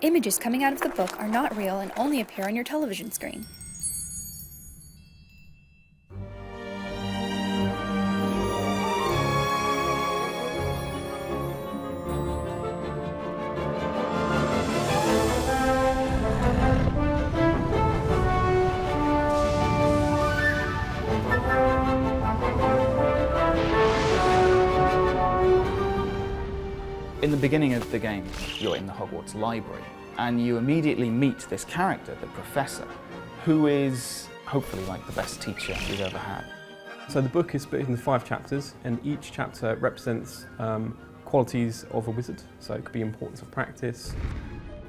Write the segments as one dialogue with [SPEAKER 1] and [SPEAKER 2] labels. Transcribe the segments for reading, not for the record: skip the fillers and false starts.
[SPEAKER 1] Images coming out of the book are not real and only appear on your television screen.
[SPEAKER 2] In the beginning of the game, you're in the Hogwarts library, and you immediately meet this character, the Professor, who is hopefully like the best teacher we've ever had.
[SPEAKER 3] So the book is split into 5 chapters, and each chapter represents qualities of a wizard. So it could be importance of practice,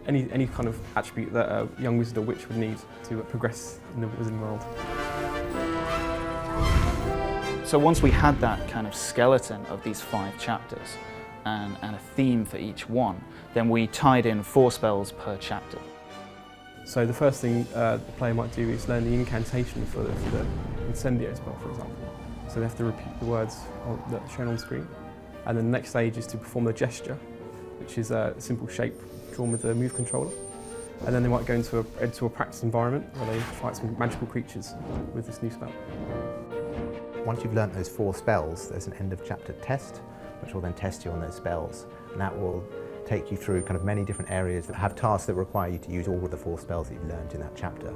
[SPEAKER 3] any kind of attribute that a young wizard or witch would need to progress in the wizarding world.
[SPEAKER 2] So once we had that kind of skeleton of these 5 chapters, and a theme for each one, then we tied in 4 spells per chapter.
[SPEAKER 3] So the first thing the player might do is learn the incantation for the Incendio spell, for example. So they have to repeat the words that are shown on screen. And then the next stage is to perform the gesture, which is a simple shape drawn with the move controller. And then they might go into a practice environment where they fight some magical creatures with this new spell.
[SPEAKER 4] Once you've learnt those 4 spells, there's an end of chapter test, which will then test you on those spells, and that will take you through kind of many different areas that have tasks that require you to use all of the 4 spells that you've learned in that chapter.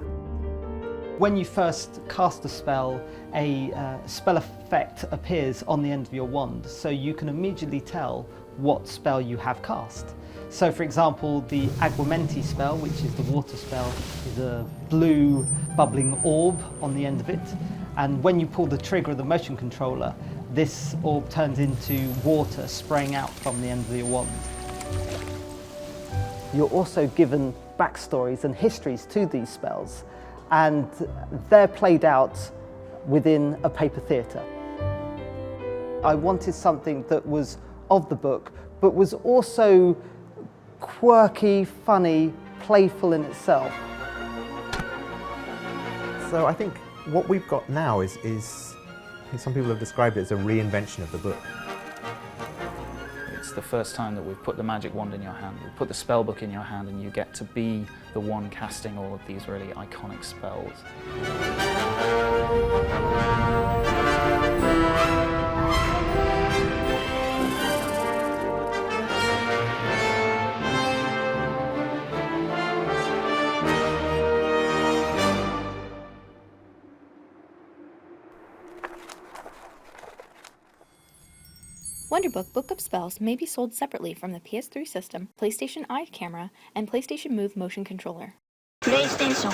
[SPEAKER 5] When you first cast a spell effect appears on the end of your wand, so you can immediately tell what spell you have cast. So for example, the Aguamenti spell, which is the water spell, is a blue bubbling orb on the end of it, and when you pull the trigger of the motion controller, this orb turns into water spraying out from the end of your wand. You're also given backstories and histories to these spells, and they're played out within a paper theatre. I wanted something that was of the book, but was also quirky, funny, playful in itself.
[SPEAKER 4] So I think what we've got now is some people have described it as a reinvention of the book.
[SPEAKER 2] It's the first time that we've put the magic wand in your hand, we've put the spell book in your hand, and you get to be the one casting all of these really iconic spells.
[SPEAKER 1] Wonderbook Book of Spells may be sold separately from the PS3 system, PlayStation Eye camera, and PlayStation Move motion controller.
[SPEAKER 6] PlayStation